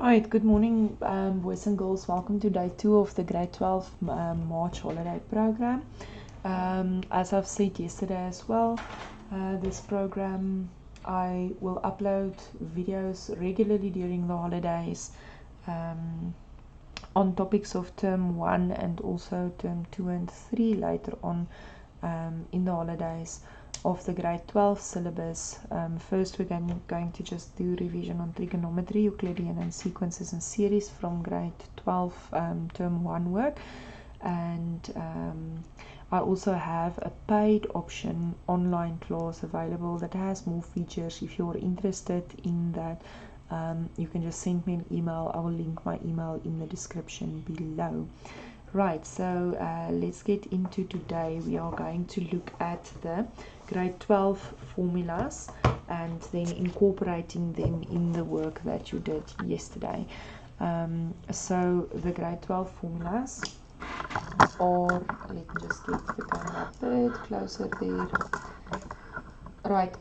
Right, good morning, boys and girls. Welcome to day 2 of the grade 12 March holiday program. As I've said yesterday as well, this program I will upload videos regularly during the holidays on topics of term 1 and also term 2 and 3 later on in the holidays of the grade 12 syllabus. First we're going to just do revision on trigonometry, Euclidean and sequences and series from grade 12 term 1 work, and I also have a paid option online class available that has more features. If you're interested in that, you can just send me an email. I will link my email in the description below. Right, so let's get into today. We are going to look at the grade 12 formulas and then incorporating them in the work that you did yesterday. So the grade 12 formulas are, let me just get the camera a bit closer there. Right,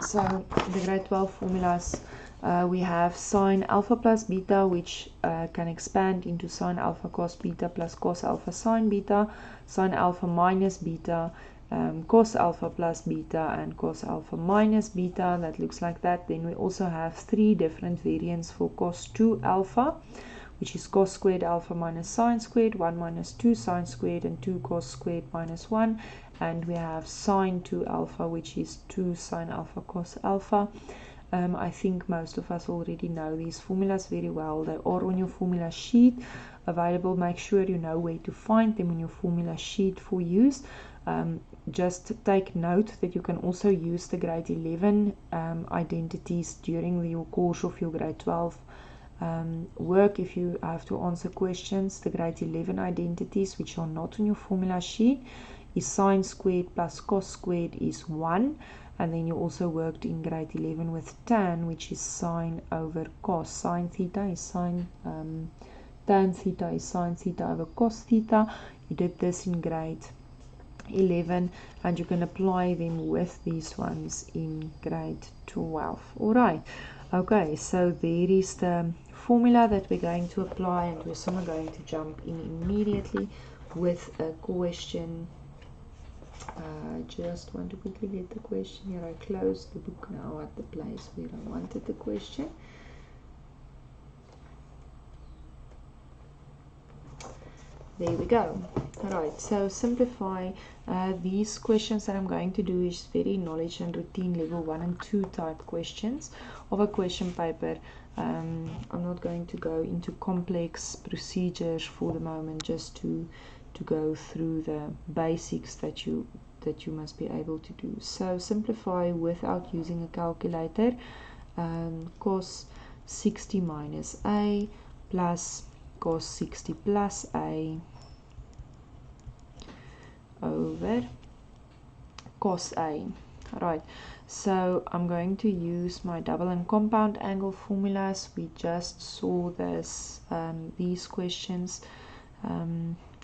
so the grade 12 formulas, we have sine alpha plus beta, which can expand into sine alpha cos beta plus cos alpha sine beta, sine alpha minus beta, cos alpha plus beta, and cos alpha minus beta. That looks like that. Then we also have 3 different variants for cos 2 alpha, which is cos squared alpha minus sine squared, 1 minus 2 sine squared, and 2 cos squared minus 1. And we have sine 2 alpha, which is 2 sine alpha cos alpha. I think most of us already know these formulas very well. They are on your formula sheet available. Make sure you know where to find them in your formula sheet for use. Just take note that you can also use the grade 11 identities during your course of your grade 12 work. If you have to answer questions, the grade 11 identities, which are not on your formula sheet, is sine squared plus cos squared is 1. And then you also worked in grade 11 with tan, which is sine over cos. Sine theta is sine, tan theta is sine theta over cos theta. You did this in grade 11, and you can apply them with these ones in grade 12. Alright, okay, so there is the formula that we're going to apply, and we're soon going to jump in immediately with a question. I just want to quickly get the question here. I closed the book now at the place where I wanted the question. There we go. Alright, so simplify. These questions that I'm going to do is very knowledge and routine level 1 and 2 type questions of a question paper. I'm not going to go into complex procedures for the moment, just to go through the basics that you must be able to do. So simplify without using a calculator. Cos 60 minus a plus cos 60 plus a over cos a. Right, so I'm going to use my double and compound angle formulas. We just saw this these questions.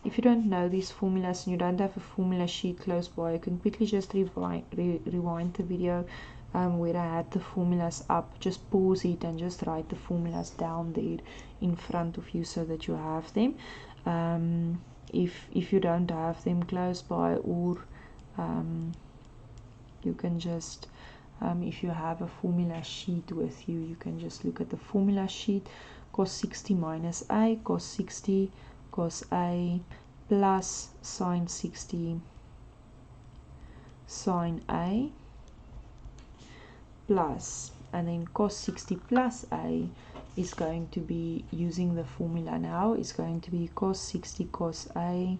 If you don't know these formulas and you don't have a formula sheet close by, you can quickly just rewind the video where I had the formulas up. Just pause it and just write the formulas down there in front of you so that you have them. If you don't have them close by, or you can just if you have a formula sheet with you, you can just look at the formula sheet. Cos 60 minus a, cos 60 cos a plus sine 60 sine a plus, and then cos 60 plus a is going to be, using the formula now, is going to be cos 60 cos a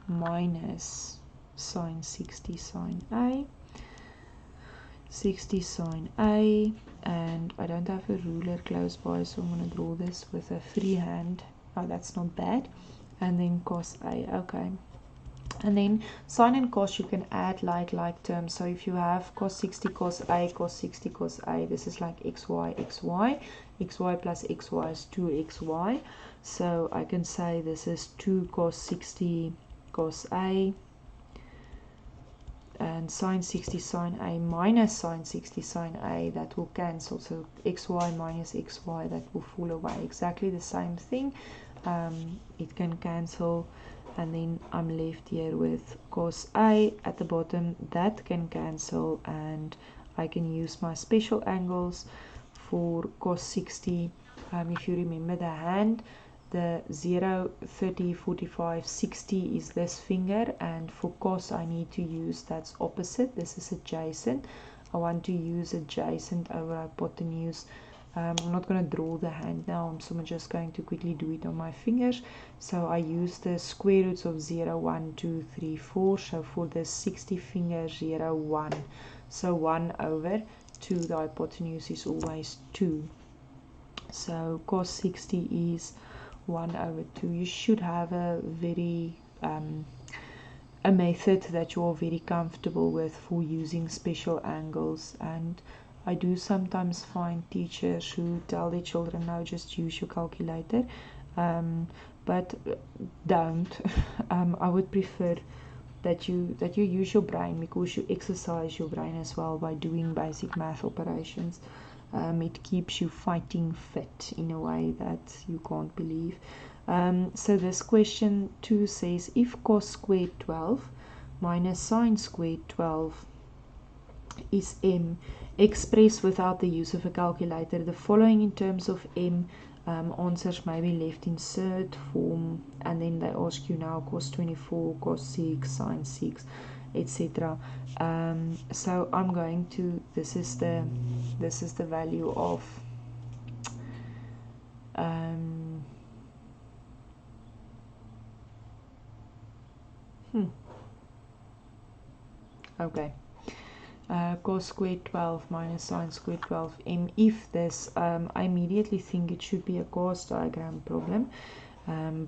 minus sine 60 sine a, 60 sine a, and I don't have a ruler close by, so I'm going to draw this with a freehand. Oh, that's not bad. And then cos a. Okay, and then sine and cos you can add like terms. So if you have cos 60 cos a, cos 60 cos a, this is like xy xy, xy plus xy is 2xy. So I can say this is 2 cos 60 cos a and sine 60 sine A minus sine 60 sine A, that will cancel. So xy minus xy, that will fall away. Exactly the same thing. It can cancel, and then I'm left here with cos A at the bottom. That can cancel, and I can use my special angles for cos 60. If you remember the hand, the 0, 30, 45, 60 is this finger, and for cos I need to use, that's opposite, this is adjacent. I want to use adjacent over hypotenuse. I'm not going to draw the hand now, so I'm just going to quickly do it on my fingers. So I use the square roots of 0, 1, 2, 3, 4. So for the 60 finger, 0, 1. So 1 over 2, the hypotenuse is always 2. So cos 60 is 1 over 2. You should have a method that you are very comfortable with for using special angles. And I do sometimes find teachers who tell their children, no, just use your calculator, but don't. I would prefer that you use your brain, because you exercise your brain as well by doing basic math operations. It keeps you fighting fit in a way that you can't believe. So this question 2 says, if cos squared 12 minus sine squared 12 is m, expressed without the use of a calculator, the following in terms of m. Answers may be left in surd form, and then they ask you now cos 24, cos 6, sine 6, etc. So I'm going to, this is the value of okay, cos squared 12 minus sine squared 12 m. If this, I immediately think it should be a cos diagram problem,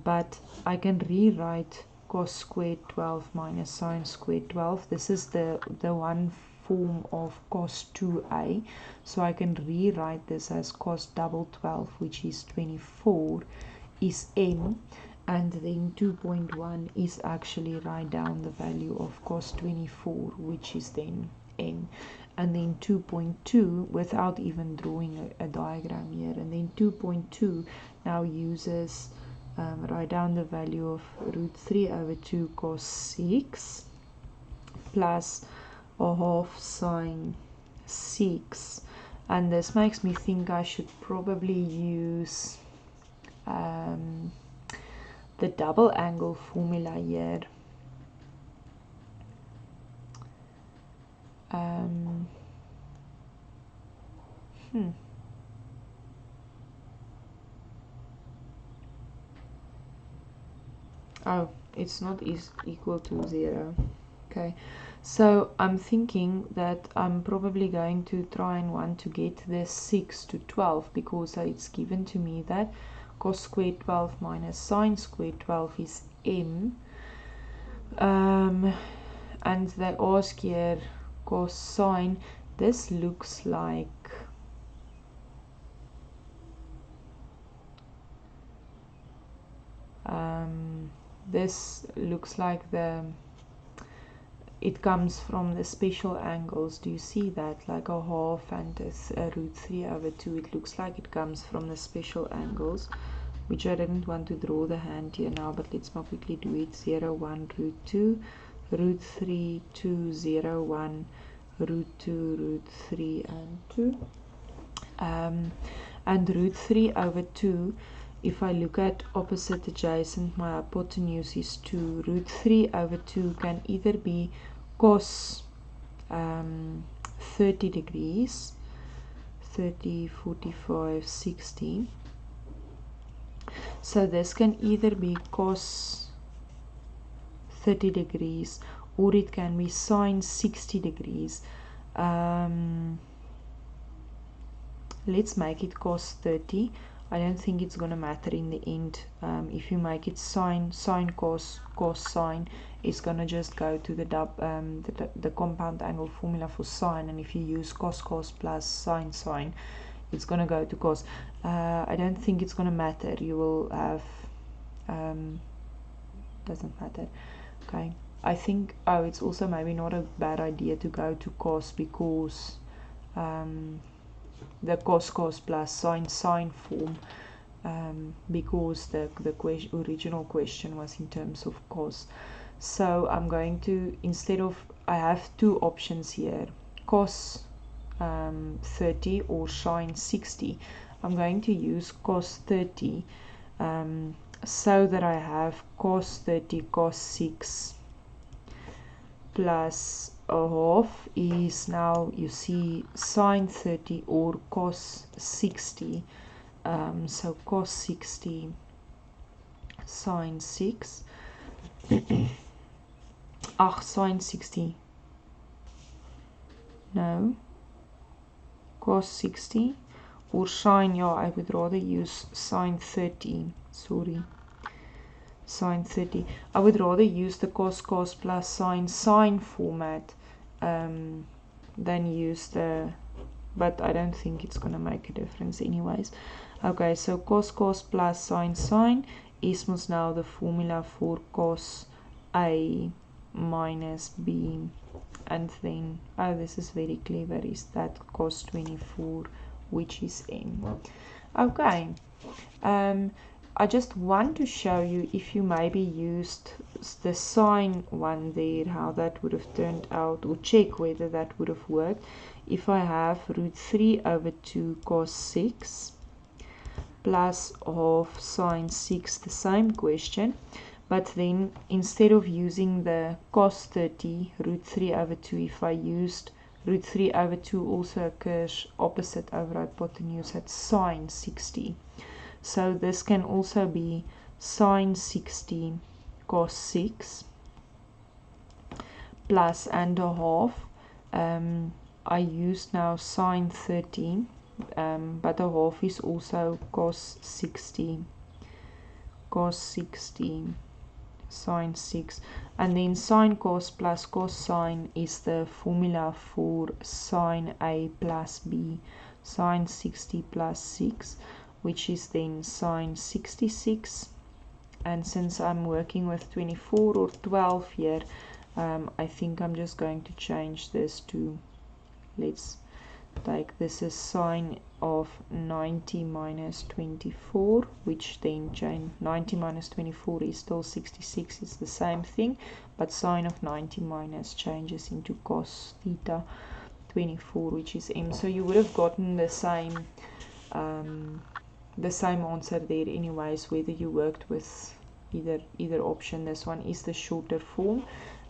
but I can rewrite cos squared 12 minus sine squared 12. This is the one form of cos 2a, so I can rewrite this as cos double 12, which is 24, is m, and then 2.1 is actually write down the value of cos 24, which is then n, and then 2.2 without even drawing a diagram here, and then 2.2 now uses write down the value of root 3 over 2 cos 6 plus a half sine 6, and this makes me think I should probably use the double angle formula here. Oh, it's not equal to 0. Okay, so I'm thinking that I'm probably going to try and want to get this 6 to 12, because it's given to me that cos squared 12 minus sine squared 12 is m, and they ask here cosine. This looks like it comes from the special angles. Do you see that? Like a half and a root 3 over 2. It looks like it comes from the special angles, which I didn't want to draw the hand here now, but let's more quickly do it. 0, 1, root 2, root 3, 2, 0, 1, root 2, root 3, and 2. And root 3 over 2, if I look at opposite adjacent, my hypotenuse is 2. Root 3 over 2 can either be cos 30 degrees, 30, 45, 60. So this can either be cos 30 degrees, or it can be sine 60 degrees. Let's make it cos 30. I don't think it's going to matter in the end. If you make it sine cos sine, it's going to just go to the compound angle formula for sine, and if you use cos plus sine, it's going to go to cos. I don't think it's going to matter. You will have doesn't matter. Okay, I think, oh, it's also maybe not a bad idea to go to cos, because the cos plus sine form, because the original question was in terms of cos. So I'm going to, instead of, I have two options here, cos 30 or sine 60. I'm going to use cos 30, so that I have cos 30 cos 6 plus a half is, now you see, sine 30 or cos 60. So cos 60 sine 6. Sine 60. No. Cos 60 or sine, yeah, I would rather use sine 30. Sorry. Sine 30. I would rather use the cos plus sine format than use the, but I don't think it's going to make a difference anyways. Okay, so cos plus sine is must now the formula for cos A minus B, and then, oh, this is very clever, is that cos 24, which is M. Okay, I just want to show you, if you maybe used the sine one there, how that would have turned out, or check whether that would have worked. If I have root 3 over 2 cos 6 plus half sine 6, the same question, but then instead of using the cos 30 root 3 over 2, if I used root 3 over 2 also occurs opposite over hypotenuse at sine 60. So this can also be sine 60 cos 6 plus and a half. I used now sine 30, but a half is also cos 60 sine 6, and then sine cos plus cos sine is the formula for sine A plus B, sine 60 plus 6, which is then sine 66. And since I'm working with 24 or 12 here, I think I'm just going to change this to, let's take, this is sine of 90 minus 24, which then change 90 minus 24 is still 66, it's the same thing, but sine of 90 minus changes into cos theta 24, which is M. So you would have gotten the same answer there anyways, whether you worked with either option. This one is the shorter form,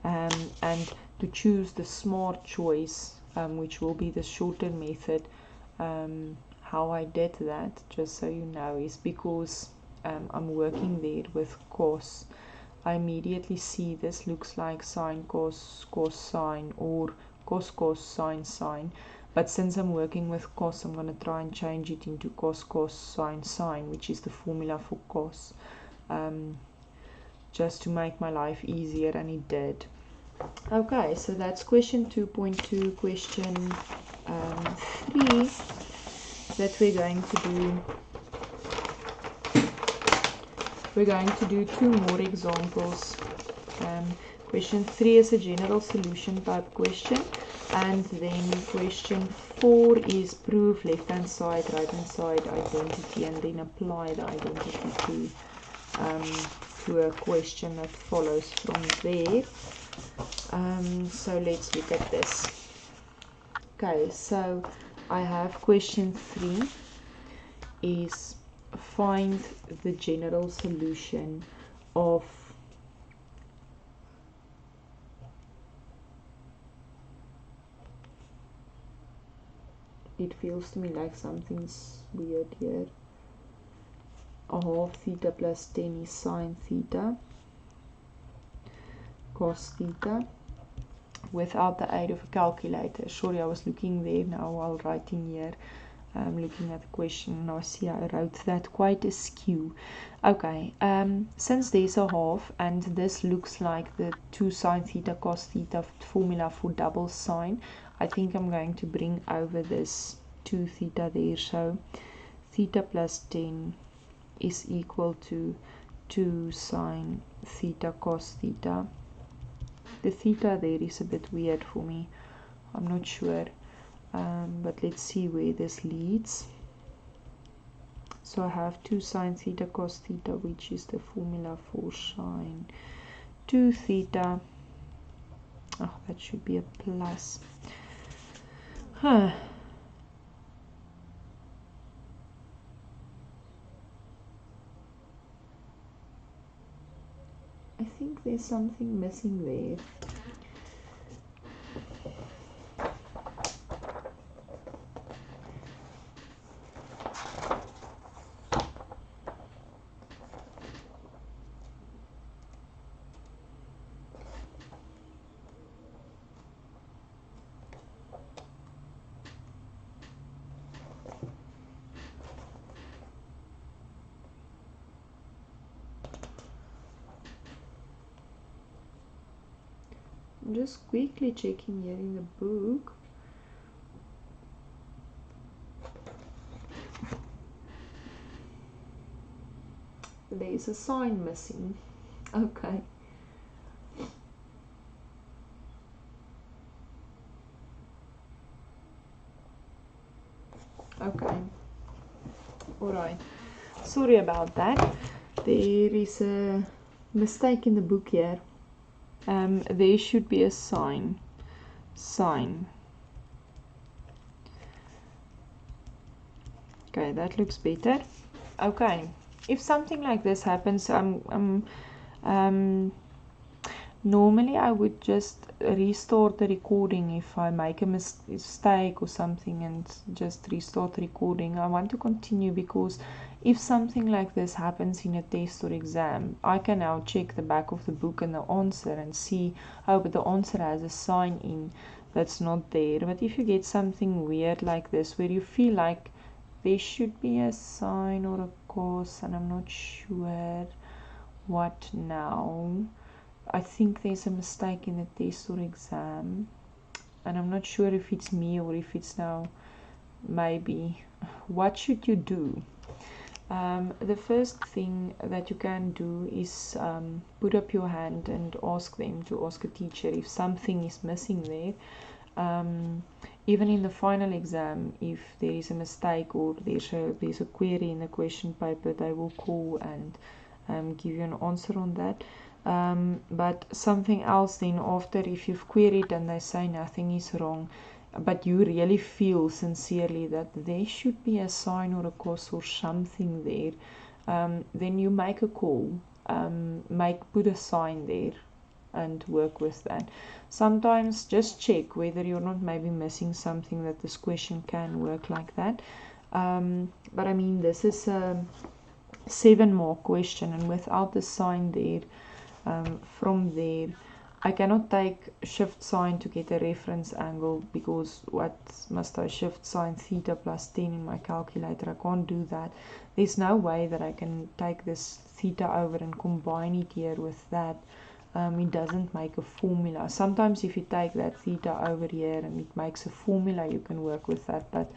and to choose the smart choice, which will be the shorter method, how I did that, just so you know, is because I'm working there with cos. I immediately see this looks like sine cos cos sine, or cos sine, but since I'm working with cos, I'm going to try and change it into cos sine, which is the formula for cos, just to make my life easier, and it did. Okay, so that's question 2.2. Question 3 that we're going to do. We're going to do 2 more examples. Question 3 is a general solution type question, and then question 4 is prove left hand side, right hand side identity, and then apply the identity to a question that follows from there. So let's look at this. Okay, so I have question 3 is find the general solution of it feels to me like something's weird here. A half theta plus 10 is sine theta cos theta without the aid of a calculator. Sorry, I was looking there now while writing here. I'm looking at the question and I see I wrote that quite askew. Okay, since there's a half and this looks like the 2 sine theta cos theta formula for double sine, I think I'm going to bring over this 2 theta there. So theta plus 10 is equal to 2 sine theta cos theta the theta there is a bit weird for me. I'm not sure, but let's see where this leads. So I have 2 sine theta cos theta, which is the formula for sine 2 theta. Oh, that should be a plus. Huh. I think there's something missing there. I'm just quickly checking here in the book. There's a sign missing. Okay. Okay. Alright. Sorry about that. There is a mistake in the book here. There should be a sign. Sign. Okay, that looks better. Okay. If something like this happens, normally I would just restart the recording if I make a mistake or something, and just restart the recording. I want to continue because if something like this happens in a test or exam, I can now check the back of the book and the answer and see, oh, but the answer has a sign in that's not there. But if you get something weird like this where you feel like there should be a sign or a cos and I'm not sure what now, I think there's a mistake in the test or exam, and I'm not sure if it's me or if it's now maybe. What should you do? The first thing that you can do is put up your hand and ask them to ask a teacher if something is missing there. Even in the final exam, if there is a mistake or there's a query in the question paper, they will call and give you an answer on that. But something else then after, if you've queried and they say nothing is wrong, but you really feel sincerely that there should be a sign or a cos or something there, then you make a call, put a sign there and work with that. Sometimes just check whether you're not maybe missing something, that this question can work like that. But I mean, this is a 7-mark question, and without the sign there, from there I cannot take shift sign to get a reference angle, because what must I shift sign theta plus 10 in my calculator? I can't do that. There's no way that I can take this theta over and combine it here with that. It doesn't make a formula. Sometimes if you take that theta over here and it makes a formula, you can work with that, but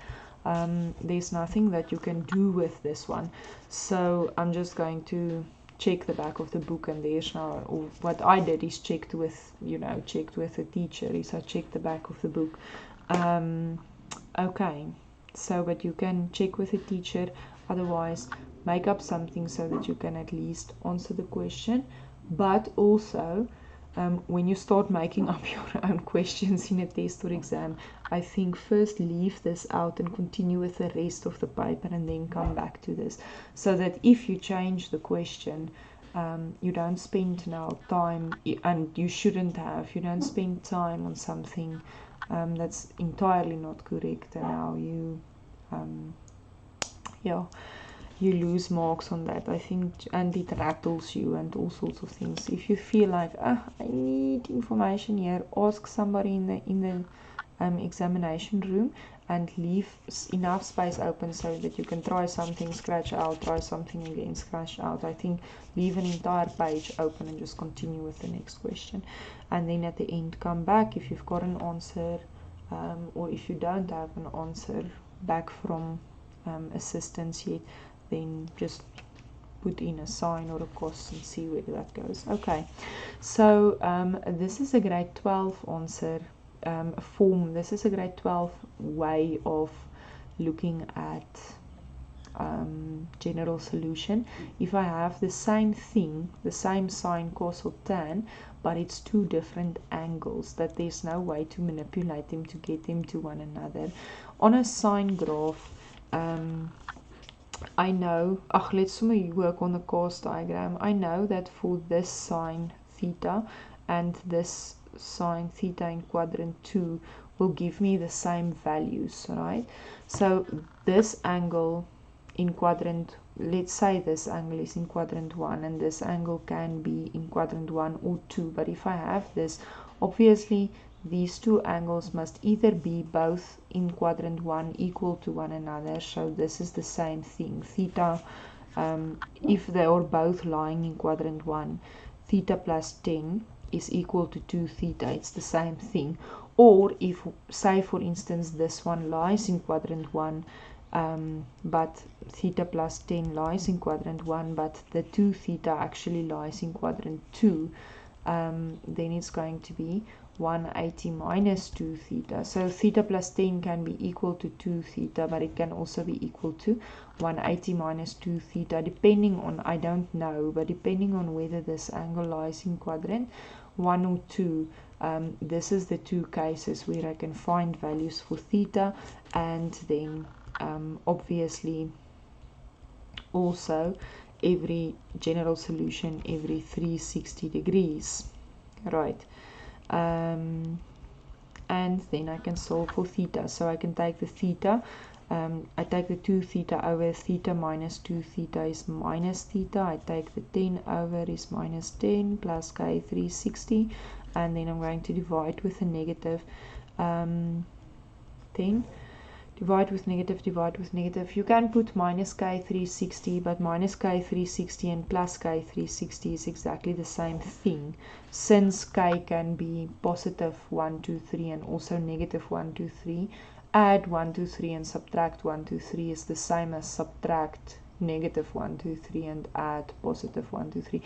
there's nothing that you can do with this one. So I'm just going to check the back of the book, and there's now, or what I did is checked with a teacher, is I checked the back of the book. Okay, so but you can check with a teacher, otherwise make up something so that you can at least answer the question. But also, when you start making up your own questions in a test or exam, I think first leave this out and continue with the rest of the paper, and then come back to this, so that if you change the question, you don't spend now time, and you shouldn't have, you don't spend time on something that's entirely not correct, and now you you lose marks on that, I think, and it rattles you and all sorts of things. If you feel like, I need information here, ask somebody in the examination room, and leave enough space open so that you can try something, scratch out, try something again, scratch out. I think leave an entire page open and just continue with the next question, and then at the end come back if you've got an answer, or if you don't have an answer back from assistance yet, then just put in a sine or a cos and see where that goes. Okay, so this is a grade 12 answer form. This is a grade 12 way of looking at general solution. If I have the same thing, the same sine, cos or tan, but it's two different angles, that there's no way to manipulate them to get them to one another. On a sine graph, I know, let's work on the cos diagram. I know that for this sine theta and this sine theta in quadrant 2 will give me the same values, right? So this angle in quadrant, let's say this angle is in quadrant 1 and this angle can be in quadrant 1 or 2, but if I have this, obviously these two angles must either be both in quadrant 1 equal to one another, so this is the same thing. Theta, if they are both lying in quadrant 1, theta plus 10 is equal to 2 theta, it's the same thing. Or if, say for instance, this one lies in quadrant 1, but theta plus 10 lies in quadrant 1, but the 2 theta actually lies in quadrant 2, then it's going to be 180 minus 2 theta. So theta plus 10 can be equal to 2 theta, but it can also be equal to 180 minus 2 theta, depending on, I don't know, but depending on whether this angle lies in quadrant 1 or 2. This is the two cases where I can find values for theta, and then obviously also every general solution every 360 degrees, right? And then I can solve for theta. So I can take the theta, I take the 2 theta over theta minus 2 theta is minus theta. I take the 10 over is minus 10 plus k 360, and then I'm going to divide with a negative 10. Divide with negative, divide with negative. You can put minus k 360, but minus k 360 and plus k 360 is exactly the same thing, since k can be positive 1, 2, 3 and also negative 1, 2, 3. Add 1, 2, 3 and subtract 1, 2, 3 is the same as subtract negative 1, 2, 3 and add positive 1, 2, 3.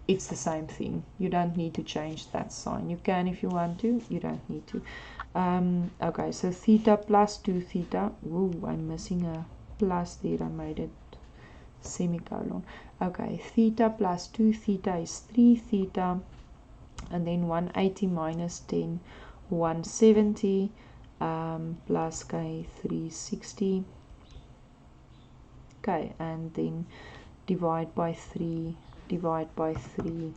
It's the same thing. You don't need to change that sign. You can if you want to, you don't need to. Okay, so theta plus 2 theta. Whoa, I'm missing a plus there. I made it semicolon. Okay, theta plus 2 theta is 3 theta, and then 180 minus 10, 170 plus k 360. Okay, and then divide by 3, divide by 3.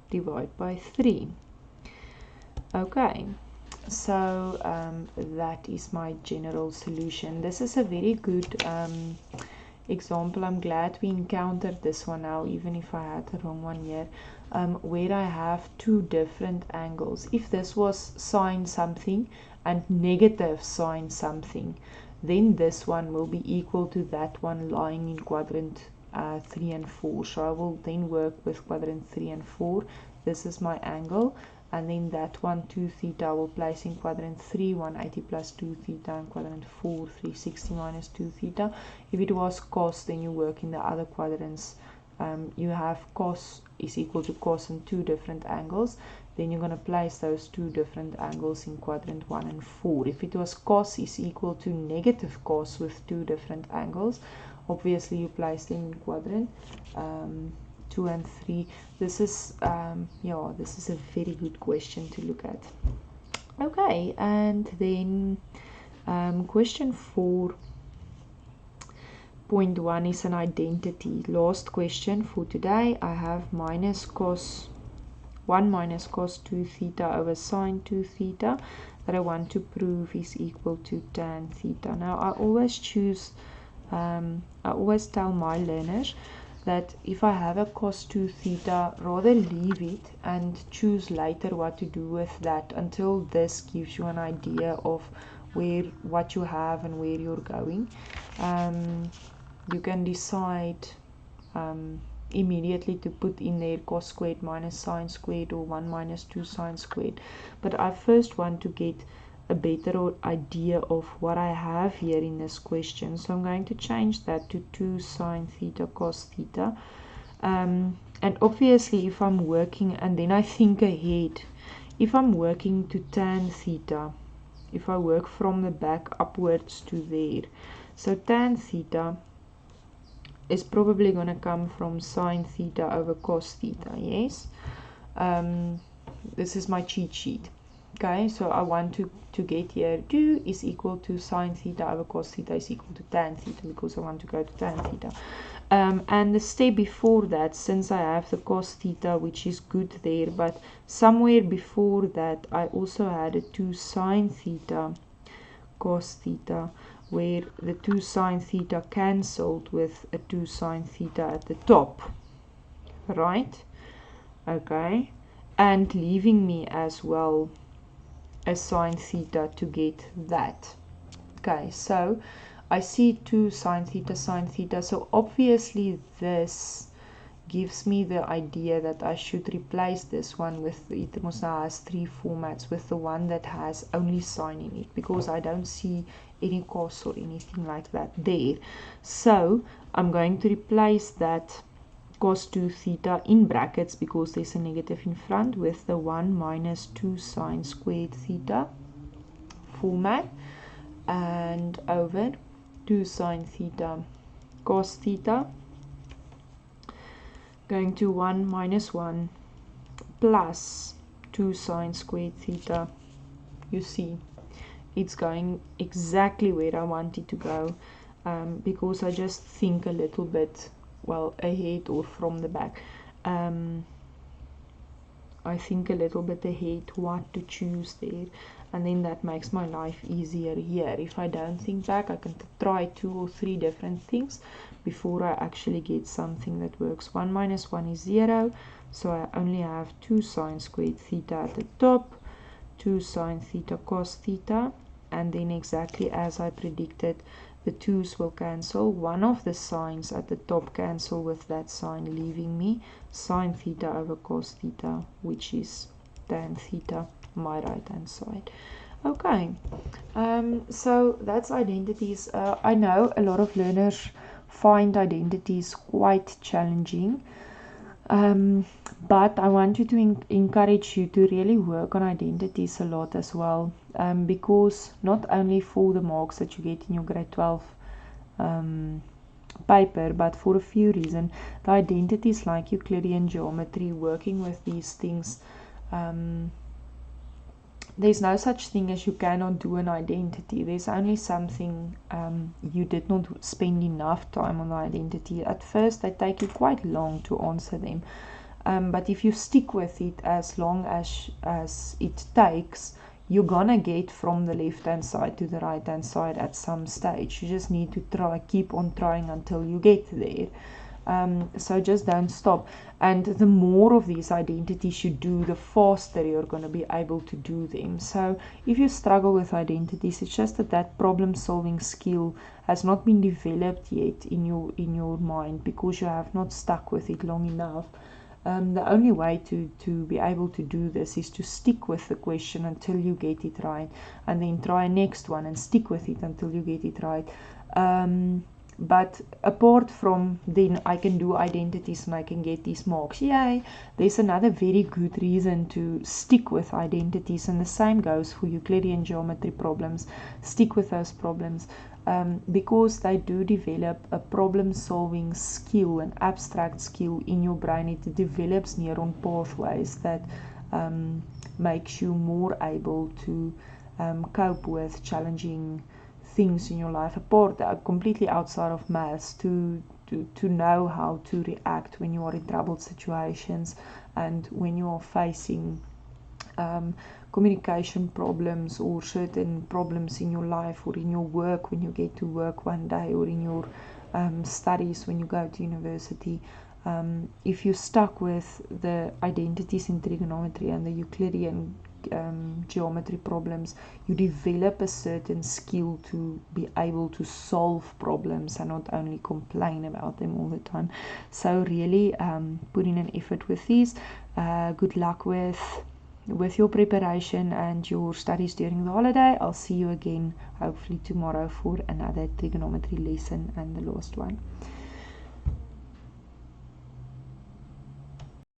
Divide by 3. Okay, so that is my general solution. This is a very good example. I'm glad we encountered this one now, even if I had the wrong one here, where I have two different angles. If this was sine something and negative sine something, then this one will be equal to that one lying in quadrant 3 and 4. So I will then work with quadrant 3 and 4. This is my angle, and then that one 2 theta I will place in quadrant 3, 180 plus 2 theta, and quadrant 4, 360 minus 2 theta. If it was cos, then you work in the other quadrants. You have cos is equal to cos in two different angles, then you're going to place those two different angles in quadrant 1 and 4. If it was cos is equal to negative cos with two different angles, obviously you place them in quadrant 2 and 3. This is this is a very good question to look at. Okay, and then question 4.1 is an identity. Last question for today. I have minus cos 1 minus cos 2 theta over sine 2 theta that I want to prove is equal to tan theta. Now I always tell my learners that if I have a cos 2 theta, rather leave it and choose later what to do with that, until this gives you an idea of what you have and where you're going. You can decide immediately to put in there cos squared minus sine squared or 1 minus 2 sine squared, but I first want to get a better idea of what I have here in this question. So I'm going to change that to 2 sine theta cos theta. And obviously if I'm working, and then I think ahead, if I'm working to tan theta, if I work from the back upwards to there, so tan theta is probably going to come from sine theta over cos theta, yes? This is my cheat sheet. Okay, so I want to get here 2 is equal to sine theta over cos theta is equal to tan theta, because I want to go to tan theta. And the step before that, since I have the cos theta, which is good there, but somewhere before that I also had a 2 sine theta cos theta, where the 2 sine theta cancelled with a 2 sine theta at the top, right? Okay, and leaving me as well a sine theta to get that. Okay, so I see 2 sine theta, so obviously this gives me the idea that I should replace this one with, it now has 3 formats, with the one that has only sine in it, because I don't see any cos or anything like that there. So I'm going to replace that cos 2 theta in brackets, because there's a negative in front, with the 1 minus 2 sine squared theta format, and over 2 sine theta cos theta, going to 1 minus 1 plus 2 sine squared theta. You see, it's going exactly where I want it to go, because I just think a little bit, well, ahead or from the back. I think a little bit ahead what to choose there, and then that makes my life easier here. If I don't think back, I can try 2 or 3 different things before I actually get something that works. 1 minus 1 is 0, so I only have 2 sine squared theta at the top, 2 sine theta cos theta, and then exactly as I predicted, the 2's will cancel. One of the sines at the top cancel with that sign, leaving me sine theta over cos theta, which is tan theta, my right hand side. Okay, so that's identities. I know a lot of learners find identities quite challenging, but I want you to encourage you to really work on identities a lot as well, because not only for the marks that you get in your grade 12 paper, but for a few reasons. The identities like Euclidean geometry, working with these things, there's no such thing as you cannot do an identity. There's only something you did not spend enough time on the identity. At first they take you quite long to answer them, but if you stick with it as long as it takes, you're gonna get from the left hand side to the right hand side at some stage. You just need to keep on trying until you get there. So just don't stop, and the more of these identities you do, the faster you're going to be able to do them. So if you struggle with identities, it's just that problem solving skill has not been developed yet in your mind, because you have not stuck with it long enough. The only way to be able to do this is to stick with the question until you get it right, and then try next one and stick with it until you get it right. But apart from then I can do identities and I can get these marks, yay, there's another very good reason to stick with identities, and the same goes for Euclidean geometry problems. Stick with those problems, because they do develop a problem solving skill, an abstract skill in your brain. It develops neuron pathways that makes you more able to cope with challenging things in your life, apart completely outside of maths, to know how to react when you are in troubled situations, and when you are facing communication problems or certain problems in your life or in your work when you get to work one day, or in your studies when you go to university. If you're stuck with the identities in trigonometry and the Euclidean geometry problems, you develop a certain skill to be able to solve problems and not only complain about them all the time. So really put in an effort with these. Good luck with your preparation and your studies during the holiday. I'll see you again hopefully tomorrow for another trigonometry lesson and the last one.